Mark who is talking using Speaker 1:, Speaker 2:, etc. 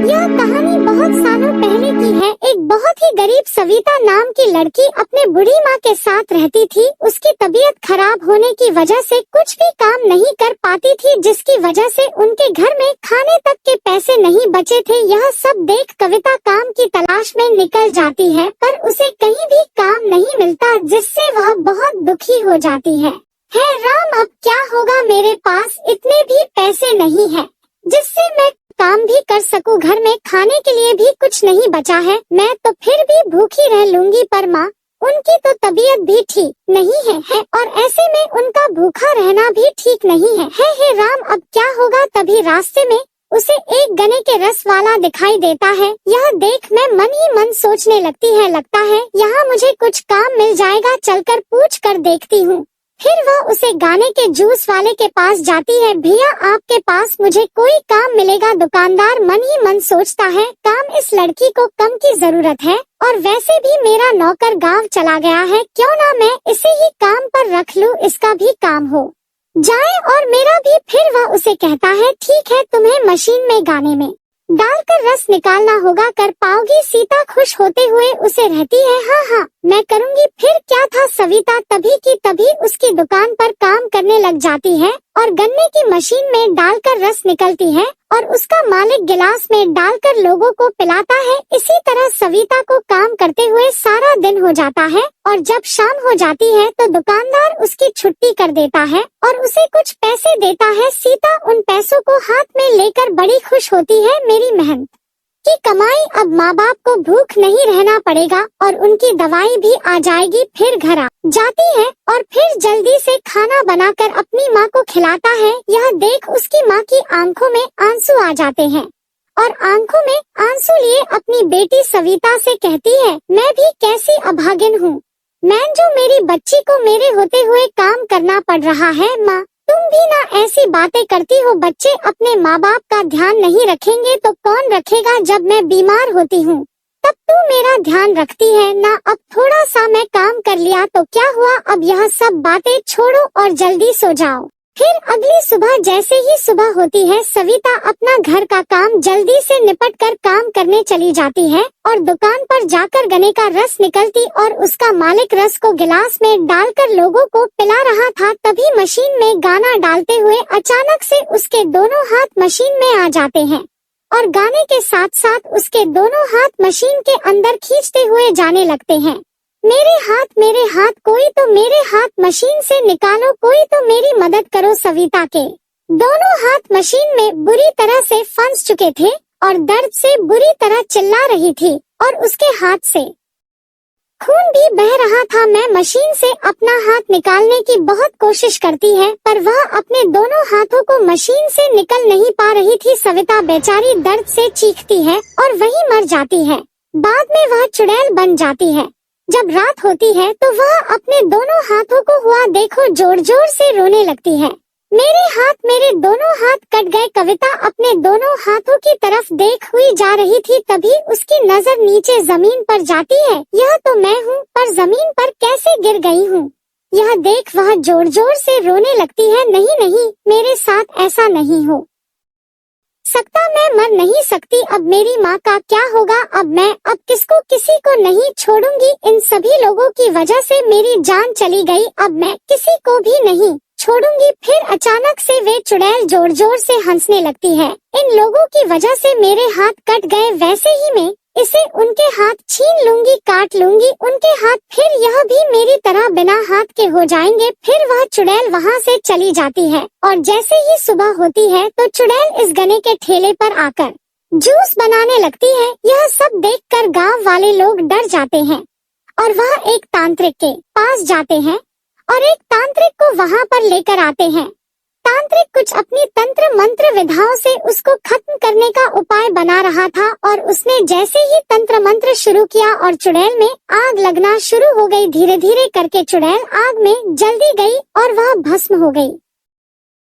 Speaker 1: यह कहानी बहुत सालों पहले की है। एक बहुत ही गरीब सविता नाम की लड़की अपने बूढ़ी माँ के साथ रहती थी। उसकी तबीयत खराब होने की वजह से कुछ भी काम नहीं कर पाती थी, जिसकी वजह से उनके घर में खाने तक के पैसे नहीं बचे थे। यह सब देख कविता काम की तलाश में निकल जाती है, पर उसे कहीं भी काम नहीं मिलता, जिससे वह बहुत दुखी हो जाती है। हे राम, अब क्या होगा? मेरे पास इतने भी पैसे नहीं है जिससे मैं काम भी कर सकूं। घर में खाने के लिए भी कुछ नहीं बचा है। मैं तो फिर भी भूखी रह लूंगी, पर माँ, उनकी तो तबीयत भी ठीक नहीं है और ऐसे में उनका भूखा रहना भी ठीक नहीं है। हे राम, अब क्या होगा? तभी रास्ते में उसे एक गन्ने के रस वाला दिखाई देता है। यह देख मैं मन ही मन सोचने लगती है, लगता है यहाँ मुझे कुछ काम मिल जाएगा, चलकर पूछ कर देखती हूँ। फिर वह उसे गाने के जूस वाले के पास जाती है। भैया, आपके पास मुझे कोई काम मिलेगा? दुकानदार मन ही मन सोचता है, काम इस लड़की को कम की जरूरत है और वैसे भी मेरा नौकर गांव चला गया है, क्यों ना मैं इसे ही काम पर रख लूं, इसका भी काम हो जाए और मेरा भी। फिर वह उसे कहता है, ठीक है, तुम्हें मशीन में गाने में डालकर रस निकालना होगा, कर पाओगी? सीता खुश होते हुए उसे रहती है, हाँ, मैं करूँगी। फिर क्या था, सविता तभी की तभी उसकी दुकान पर काम करने लग जाती है और गन्ने की मशीन में डालकर रस निकलती है और उसका मालिक गिलास में डालकर लोगों को पिलाता है। इसी तरह सविता को काम करते हुए सारा दिन हो जाता है और जब शाम हो जाती है तो दुकानदार उसकी छुट्टी कर देता है और उसे कुछ पैसे देता है। सीता उन पैसों को हाथ में लेकर बड़ी खुश होती है। मेरी मेहनत की कमाई, अब माँ बाप को भूख नहीं रहना पड़ेगा और उनकी दवाई भी आ जाएगी। फिर घर आ जाती है और फिर जल्दी से खाना बनाकर अपनी माँ को खिलाता है। यह देख उसकी माँ की आंखों में आंसू आ जाते हैं और आंखों में आंसू लिए अपनी बेटी सविता से कहती है, मैं भी कैसी अभागिन हूँ, मैं जो मेरी बच्ची को मेरे होते हुए काम करना पड़ रहा है। माँ, तुम भी ना ऐसी बातें करती हो, बच्चे अपने माँ बाप का ध्यान नहीं रखेंगे तो कौन रखेगा? जब मैं बीमार होती हूँ तब तू मेरा ध्यान रखती है ना। अब थोड़ा सा मैं काम कर लिया तो क्या हुआ? अब यह सब बातें छोड़ो और जल्दी सो जाओ। फिर अगली सुबह जैसे ही सुबह होती है, सविता अपना घर का काम जल्दी से निपट कर काम करने चली जाती है और दुकान पर जाकर गन्ने का रस निकलती और उसका मालिक रस को गिलास में डालकर लोगों को पिला रहा था। तभी मशीन में गाना डालते हुए अचानक से उसके दोनों हाथ मशीन में आ जाते हैं और गाने के साथ साथ उसके दोनों हाथ मशीन के अंदर खींचते हुए जाने लगते हैं। मेरे हाथ, कोई तो मेरे हाथ मशीन से निकालो, कोई तो मेरी मदद करो। सविता के दोनों हाथ मशीन में बुरी तरह से फंस चुके थे और दर्द से बुरी तरह चिल्ला रही थी और उसके हाथ से खून भी बह रहा था। मैं मशीन से अपना हाथ निकालने की बहुत कोशिश करती है, पर वह अपने दोनों हाथों को मशीन से निकल नहीं पा रही थी। सविता बेचारी दर्द से चीखती है और वहीं मर जाती है। बाद में वह चुड़ैल बन जाती है। जब रात होती है तो वह अपने दोनों हाथों को हुआ देखो जोर जोर से रोने लगती है। मेरे दोनों हाथ कट गए। कविता अपने दोनों हाथों की तरफ देख हुई जा रही थी, तभी उसकी नजर नीचे जमीन पर जाती है। यह तो मैं हूँ, पर जमीन पर कैसे गिर गई हूँ? यह देख वह जोर जोर से रोने लगती है, नहीं, मेरे साथ ऐसा नहीं हो सकता, मैं मर नहीं सकती। अब मेरी माँ का क्या होगा? अब किसको किसी को नहीं छोड़ूंगी। इन सभी लोगों की वजह से मेरी जान चली गई, अब मैं किसी को भी नहीं छोड़ूंगी। फिर अचानक से वे चुड़ैल जोर जोर से हंसने लगती है। इन लोगों की वजह से मेरे हाथ कट गए, वैसे ही मैं इसे उनके हाथ छीन लूंगी, काट लूंगी उनके हाथ, फिर यह भी मेरी तरह बिना हाथ के हो जाएंगे। फिर वह चुड़ैल वहाँ से चली जाती है और जैसे ही सुबह होती है तो चुड़ैल इस गन्ने के ठेले पर आकर जूस बनाने लगती है। यह सब देखकर गांव वाले लोग डर जाते हैं और वह एक तांत्रिक के पास जाते हैं और एक तांत्रिक को वहाँ पर लेकर आते हैं। तांत्रिक कुछ अपनी तंत्र मंत्र विधाओं से उसको खत्म करने का उपाय बना रहा था और उसने जैसे ही तंत्र मंत्र शुरू किया और चुड़ैल में आग लगना शुरू हो गई। धीरे धीरे करके चुड़ैल आग में जल्दी गई और वह भस्म हो गई।